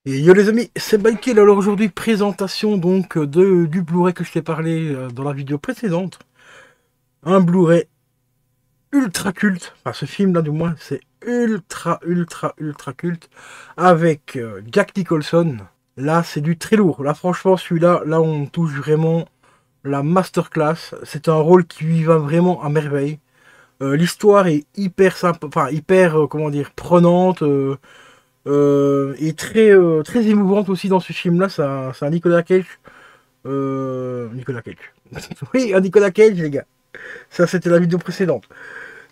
Et yo les amis, c'est Michael. Alors aujourd'hui, présentation donc du Blu-ray que je t'ai parlé dans la vidéo précédente. Un Blu-ray ultra culte, enfin ce film là du moins, c'est ultra culte. Avec Jack Nicholson. Là c'est du très lourd. Là franchement celui-là, là on touche vraiment la masterclass. C'est un rôle qui lui va vraiment à merveille. L'histoire est hyper sympa, enfin hyper, comment dire, prenante. Et très émouvante aussi dans ce film-là, c'est un Nicolas Cage. Nicolas Cage. Oui, un Nicolas Cage, les gars. Ça, c'était la vidéo précédente.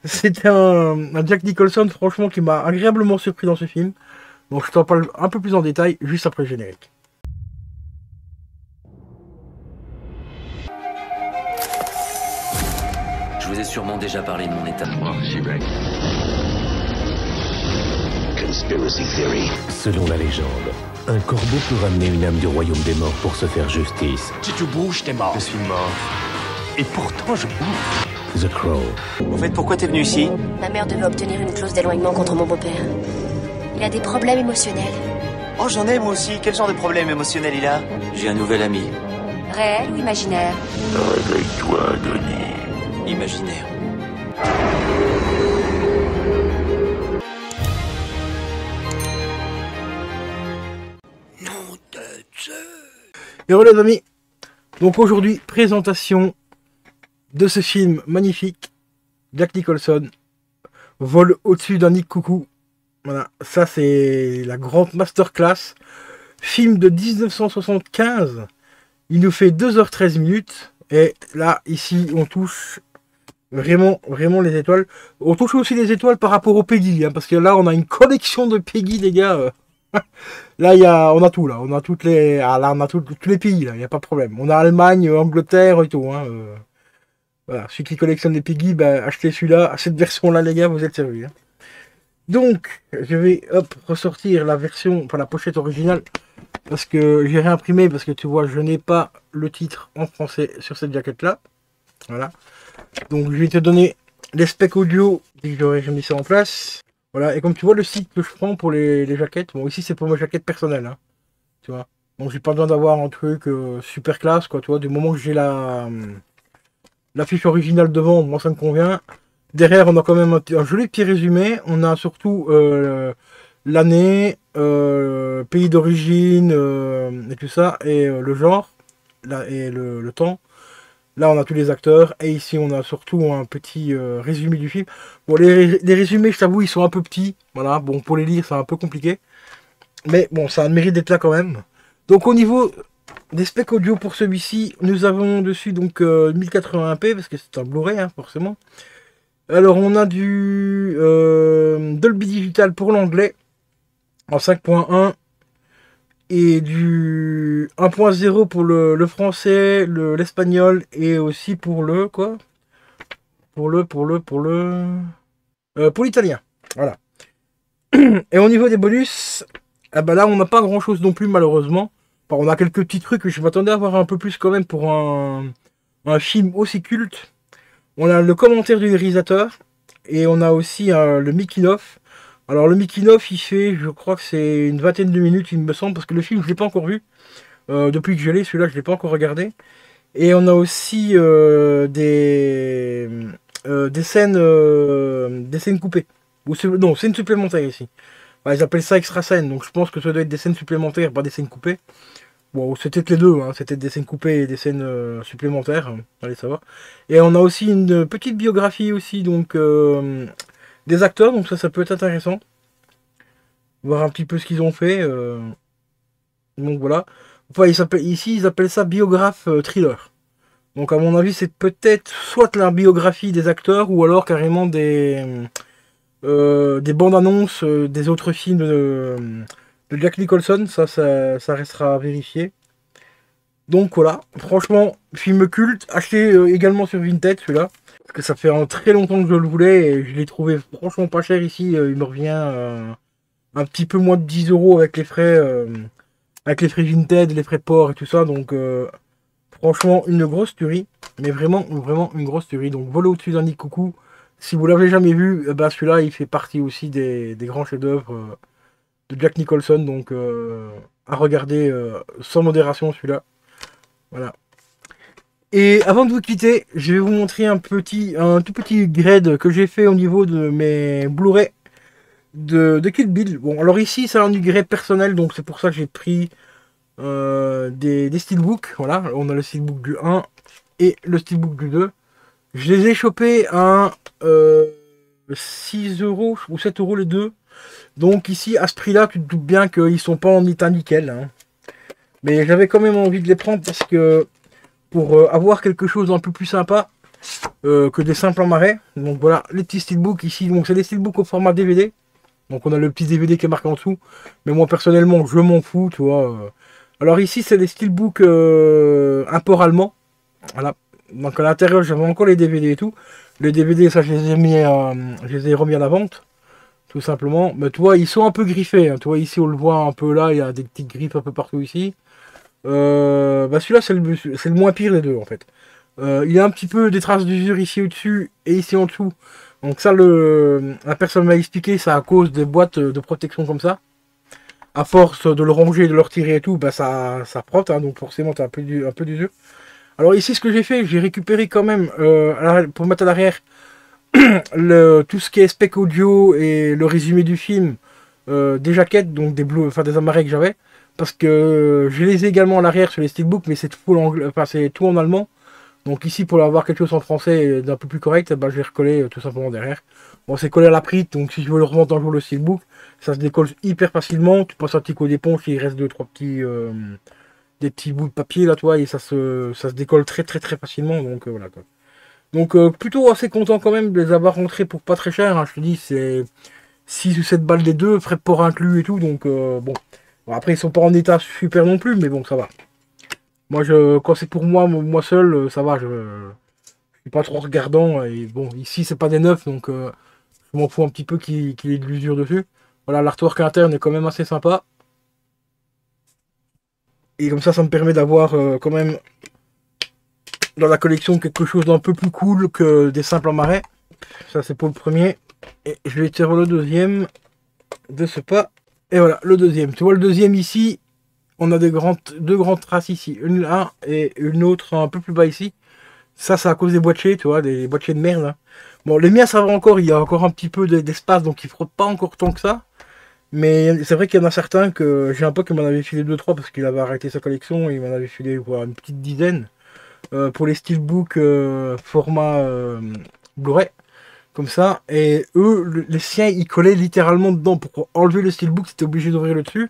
C'était un Jack Nicholson, franchement, qui m'a agréablement surpris dans ce film. Donc, je t'en parle un peu plus en détail juste après le générique. Je vous ai sûrement déjà parlé de mon état. Conspiracy theory. Selon la légende, un corbeau peut ramener une âme du royaume des morts pour se faire justice. Si tu bouges, t'es mort. Je suis mort. Et pourtant, je bouge. The Crow. Au fait, pourquoi t'es venu ici? Ma mère devait obtenir une clause d'éloignement contre mon beau-père. Il a des problèmes émotionnels. Oh, j'en ai moi aussi. Quel genre de problème émotionnel il a? J'ai un nouvel ami. Réel ou imaginaire? Réveille-toi, Denis. Imaginaire. Et voilà les amis, donc aujourd'hui, présentation de ce film magnifique. Jack Nicholson vole au-dessus d'un nid de coucou. Voilà, ça c'est la grande masterclass. Film de 1975. Il nous fait 2h13 minutes. Et là, ici, on touche vraiment les étoiles. On touche aussi les étoiles par rapport au Peggy. Hein, parce que là, on a une collection de Peggy, les gars. Là, on a tout, là. On a toutes les, là, on a tous les pays, là. Il n'y a pas de problème. On a Allemagne, Angleterre et tout. Hein, voilà. Ceux qui collectionnent les Peggy, ben, achetez celui-là. Cette version-là, les gars, vous êtes servis. Hein. Donc, je vais, hop, ressortir la version, enfin, la pochette originale. Parce que j'ai réimprimé, parce que tu vois, je n'ai pas le titre en français sur cette jaquette-là. Voilà. Donc, je vais te donner les specs audio, dès que j'aurai remis ça en place. Voilà, et comme tu vois, le site que je prends pour les jaquettes, bon, ici c'est pour ma jaquette personnelle, hein, tu vois. Donc j'ai pas besoin d'avoir un truc super classe, quoi, tu vois. Du moment que j'ai la fiche originale devant, moi ça me convient. Derrière, on a quand même un joli petit résumé. On a surtout l'année, pays d'origine, et tout ça, et le genre, là, et le temps. Là, on a tous les acteurs. Et ici, on a surtout un petit résumé du film. Bon, les résumés, je t'avoue, ils sont un peu petits. Voilà, bon, pour les lire, c'est un peu compliqué. Mais bon, ça a le mérite d'être là quand même. Donc, au niveau des specs audio pour celui-ci, nous avons dessus donc 1080p, parce que c'est un Blu-ray, hein, forcément. Alors, on a du Dolby Digital pour l'anglais, en 5.1. Et du 1.0 pour le français, l'espagnol et aussi pour le quoi? Pour l'italien. Voilà. Et au niveau des bonus, ah bah là on n'a pas grand chose non plus malheureusement. Enfin, on a quelques petits trucs que je m'attendais à avoir un peu plus quand même pour un film aussi culte. On a le commentaire du réalisateur et on a aussi le making of. Alors le making of il fait, je crois que c'est une vingtaine de minutes il me semble, parce que le film je l'ai pas encore vu. Depuis que je l'ai, celui-là je l'ai pas encore regardé. Et on a aussi des scènes coupées. Non, scènes supplémentaires ici. Enfin, ils appellent ça extra scènes, donc je pense que ça doit être des scènes supplémentaires, pas des scènes coupées. Bon, c'était les deux, hein. C'était des scènes coupées et des scènes supplémentaires, hein. Allez savoir. Et on a aussi une petite biographie aussi, donc des acteurs, donc ça peut être intéressant. Voir un petit peu ce qu'ils ont fait. Donc voilà. Enfin, ici, ils appellent ça biographe thriller. Donc à mon avis, c'est peut-être soit la biographie des acteurs ou alors carrément des bandes annonces des autres films de Jack Nicholson. Ça restera à vérifier. Donc voilà, franchement, film culte. Acheté également sur Vinted celui-là. Parce que ça fait très longtemps que je le voulais et je l'ai trouvé franchement pas cher ici. Il me revient un petit peu moins de 10 € avec les frais. Avec les frais Vinted, les frais port et tout ça, donc franchement une grosse tuerie, mais vraiment une grosse tuerie. Donc Vol au-dessus d'un nid de coucou, si vous l'avez jamais vu, bah celui-là il fait partie aussi des grands chefs-d'œuvre de Jack Nicholson, donc à regarder sans modération celui-là. Voilà. Et avant de vous quitter, je vais vous montrer un tout petit grade que j'ai fait au niveau de mes Blu-ray de Kill Bill. Bon, alors ici, c'est un grade personnel, donc c'est pour ça que j'ai pris des steelbooks. Voilà, on a le steelbook du 1 et le steelbook du 2. Je les ai chopés à 6 € ou 7 € les deux. Donc ici, à ce prix-là, tu te doutes bien qu'ils sont pas en état nickel. Hein. Mais j'avais quand même envie de les prendre parce que pour avoir quelque chose d'un peu plus sympa que des simples en marais. Donc voilà, les petits steelbooks ici. Donc c'est des steelbooks au format DVD. Donc on a le petit DVD qui est marqué en dessous. Mais moi personnellement, je m'en fous, tu vois. Alors ici, c'est des steelbooks import allemand. Voilà. Donc à l'intérieur, j'avais encore les DVD et tout. Les DVD, ça, je les ai remis à la vente. Tout simplement. Mais tu vois, ils sont un peu griffés. Hein. Tu vois, ici, on le voit un peu là. Il y a des petites griffes un peu partout ici. Bah celui-là, c'est le moins pire des deux, en fait. Il y a un petit peu des traces d'usure ici au-dessus et ici en dessous. Donc ça, la personne m'a expliqué, c'est à cause des boîtes de protection comme ça. À force de le ronger, de le retirer et tout, bah ça frotte. Hein, donc forcément, tu as un peu d'usure. Alors ici, ce que j'ai fait, j'ai récupéré quand même, pour mettre à l'arrière, tout ce qui est spec audio et le résumé du film, des jaquettes, donc des amarrés que j'avais. Parce que je les ai également à l'arrière sur les steelbooks, mais c'est tout en allemand. Donc ici, pour avoir quelque chose en français d'un peu plus correct, bah, je vais recoller tout simplement derrière. Bon, c'est collé à la prite, donc si je veux le revendre un jour le steelbook, ça se décolle hyper facilement. Tu passes un petit coup d'éponge, il reste 2-3 des petits bouts de papier là, toi, et ça se décolle très facilement. Donc voilà quoi. Donc plutôt assez content quand même de les avoir rentrés pour pas très cher. Hein, je te dis, c'est 6 ou 7 balles des deux, frais de port inclus et tout, donc bon. Bon, après, ils sont pas en état super non plus, mais bon, ça va. Moi, quand c'est pour moi seul, ça va. Je suis pas trop regardant. Et bon, ici, c'est pas des neufs, donc je m'en fous un petit peu qu'il y ait de l'usure dessus. Voilà, l'artwork interne est quand même assez sympa. Et comme ça me permet d'avoir quand même dans la collection quelque chose d'un peu plus cool que des simples en marais. Ça, c'est pour le premier. Et je vais tirer le deuxième de ce pas. Et voilà, le deuxième. Tu vois, le deuxième ici, on a deux grandes traces ici. Une là et une autre un peu plus bas ici. Ça, c'est à cause des boîtiers, tu vois, des boîtiers de merde. Hein. Bon, les miens, ça va encore. Il y a encore un petit peu d'espace, donc ils frottent pas encore tant que ça. Mais c'est vrai qu'il y en a certains que j'ai un pote qui m'en avait filé 2-3 parce qu'il avait arrêté sa collection. Et il m'en avait filé quoi, une petite dizaine. Pour les steelbooks format Blu-ray. Comme ça, et eux, les siens, ils collaient littéralement dedans. Pour enlever le steelbook, c'était obligé d'ouvrir le dessus.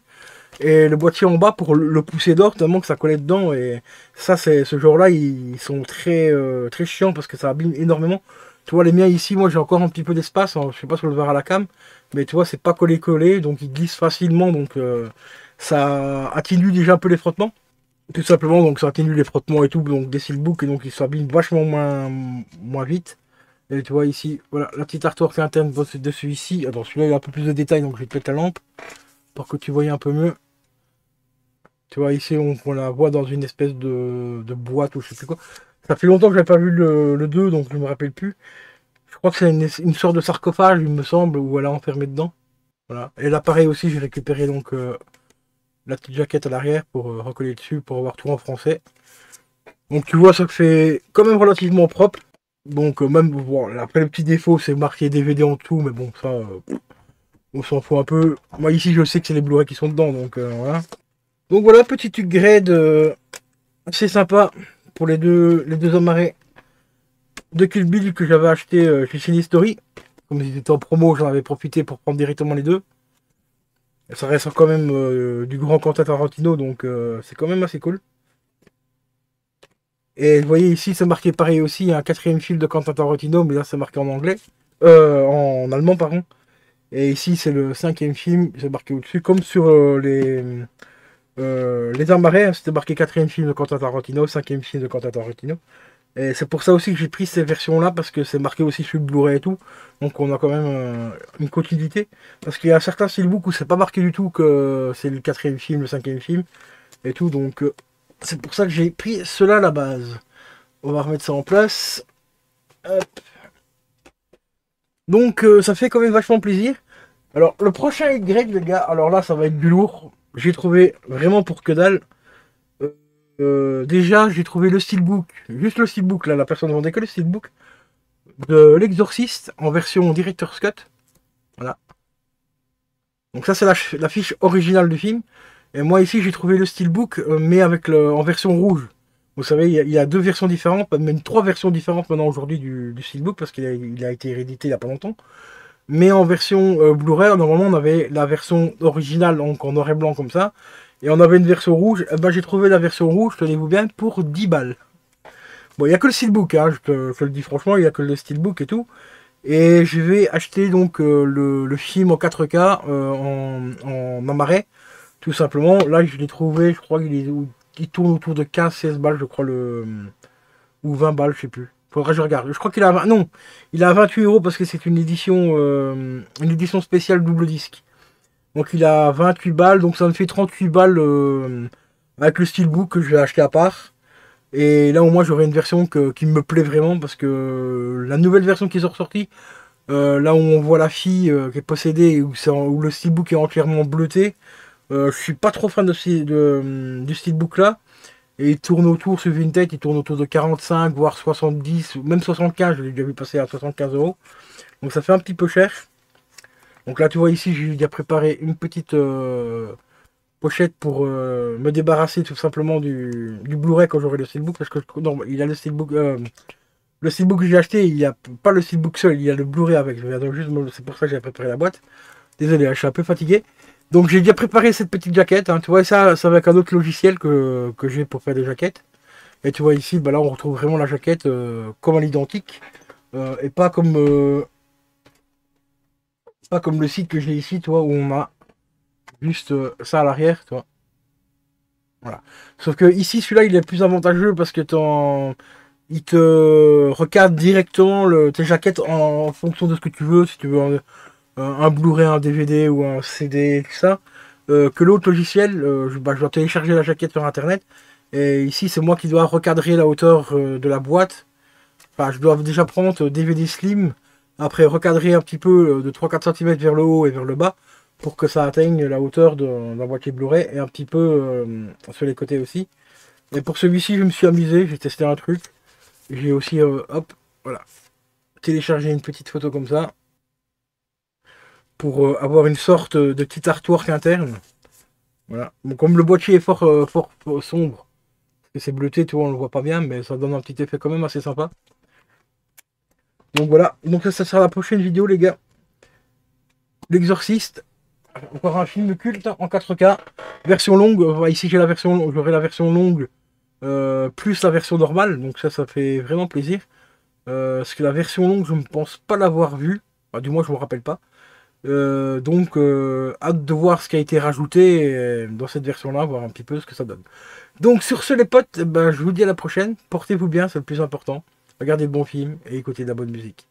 Et le boîtier en bas pour le pousser d'or, tellement que ça collait dedans. Et ça, ce genre-là, ils sont très chiants parce que ça abîme énormément. Tu vois, les miens ici, moi j'ai encore un petit peu d'espace. Hein, je sais pas si on le verra à la cam. Mais tu vois, c'est pas collé, donc ils glissent facilement. Donc ça atténue déjà un peu les frottements. Tout simplement, donc ça atténue les frottements et tout. Donc des steelbooks, et donc ils s'abîment vachement moins vite. Et tu vois ici, voilà, la petite artwork interne dessus ici. Attends, celui-là il a un peu plus de détails, donc je vais te mettre la lampe pour que tu voyes un peu mieux. Tu vois ici, on la voit dans une espèce de boîte ou je sais plus quoi. Ça fait longtemps que j'avais pas vu le 2, donc je me rappelle plus. Je crois que c'est une sorte de sarcophage, il me semble, où elle est enfermée dedans. Voilà. Et là, pareil aussi, j'ai récupéré donc la petite jaquette à l'arrière pour recoller dessus, pour avoir tout en français. Donc tu vois, ça fait quand même relativement propre. Donc même, bon, après le petit défaut, c'est marqué DVD en tout, mais bon, ça, on s'en fout un peu. Moi ici, je sais que c'est les Blu-ray qui sont dedans, donc voilà. Donc voilà, petit upgrade assez sympa pour les deux amarrés de Kill Bill que j'avais acheté chez Cinestory. Comme ils étaient en promo, j'en avais profité pour prendre directement les deux. Et ça reste quand même du grand Quentin Tarantino, donc c'est quand même assez cool. Et vous voyez ici, c'est marqué pareil aussi, il y a un 4e film de Quentin Tarantino, mais là c'est marqué en anglais. En allemand, pardon. Et ici c'est le 5e film, c'est marqué au-dessus, comme sur les Armes à Marée, c'était marqué 4e film de Quentin Tarantino, 5e film de Quentin Tarantino. Et c'est pour ça aussi que j'ai pris ces versions-là, parce que c'est marqué aussi sur le Blu-ray et tout. Donc on a quand même une continuité. Parce qu'il y a certains steelbooks où c'est pas marqué du tout que c'est le 4e film, le 5e film et tout. Donc c'est pour ça que j'ai pris cela à la base. On va remettre ça en place. Hop. Donc ça fait quand même vachement plaisir. Alors, le prochain Y, les gars, alors là, ça va être du lourd. J'ai trouvé vraiment pour que dalle. Déjà, j'ai trouvé le steelbook, juste le steelbook, là, la personne ne vendait que le steelbook de l'Exorciste en version Director's Cut. Voilà. Donc ça, c'est la fiche originale du film. Et moi, ici, j'ai trouvé le steelbook, mais avec en version rouge. Vous savez, il y a deux versions différentes, même trois versions différentes maintenant aujourd'hui du steelbook, parce qu'il a été réédité il n'y a pas longtemps. Mais en version Blu-ray, normalement, on avait la version originale, donc en noir et blanc comme ça. Et on avait une version rouge. Eh ben, j'ai trouvé la version rouge, tenez-vous bien, pour 10 balles. Bon, il n'y a que le steelbook, hein, je te le dis franchement, il n'y a que le steelbook et tout. Et je vais acheter donc le film en 4K en Amarais, tout simplement. Là, je l'ai trouvé, je crois qu'il tourne autour de 15-16 balles, je crois, ou 20 balles, je sais plus. Faudra que je regarde. Je crois qu'il a non, il a 28 € parce que c'est une édition spéciale double disque. Donc il a 28 balles, donc ça me fait 38 balles avec le steelbook que je vais acheter à part. Et là au moins j'aurai une version qui me plaît vraiment parce que la nouvelle version qui est ressortie, là où on voit la fille qui est possédée, où le steelbook est entièrement bleuté, je suis pas trop fan du steelbook là. Et il tourne autour sur Vinted, il tourne autour de 45, voire 70, ou même 75, je l'ai déjà vu passer à 75 €. Donc ça fait un petit peu cher. Donc là tu vois ici, j'ai déjà préparé une petite pochette pour me débarrasser tout simplement du Blu-ray quand j'aurai le steelbook. Parce que non, il a le steelbook que j'ai acheté, il n'y a pas le steelbook seul, il y a le Blu-ray avec. C'est pour ça que j'ai préparé la boîte. Désolé, je suis un peu fatigué. Donc j'ai déjà préparé cette petite jaquette, hein. Tu vois, ça avec un autre logiciel que j'ai pour faire des jaquettes. Et tu vois ici, bah là on retrouve vraiment la jaquette comme à l'identique. Et pas comme le site que j'ai ici, tu vois, où on a juste ça à l'arrière, tu vois. Voilà. Sauf que ici, celui-là, il est plus avantageux parce que il te recadre directement tes jaquettes en fonction de ce que tu veux. Si tu veux un Blu-ray, un DVD ou un CD, tout ça. Que l'autre logiciel, je dois télécharger la jaquette sur internet. Et ici, c'est moi qui dois recadrer la hauteur de la boîte. Enfin, je dois déjà prendre DVD Slim. Après, recadrer un petit peu de 3-4 cm vers le haut et vers le bas. Pour que ça atteigne la hauteur de la boîtier Blu-ray. Et un petit peu sur les côtés aussi. Et pour celui-ci, je me suis amusé. J'ai testé un truc. J'ai aussi, hop, voilà. Téléchargé une petite photo comme ça. Pour avoir une sorte de petit artwork interne. Voilà. Bon, comme le boîtier est fort sombre, parce que c'est bleuté, tu vois, on le voit pas bien, mais ça donne un petit effet quand même assez sympa. Donc voilà, donc ça sera la prochaine vidéo les gars. L'Exorciste, encore un film culte en 4K, version longue. Ici j'aurai la version longue plus la version normale, donc ça fait vraiment plaisir. Parce que la version longue, je ne pense pas l'avoir vue, enfin, du moins je me rappelle pas. Donc hâte de voir ce qui a été rajouté dans cette version là, voir un petit peu ce que ça donne. Donc sur ce les potes, ben, je vous dis à la prochaine, portez-vous bien, c'est le plus important, regardez de bons films et écoutez de la bonne musique.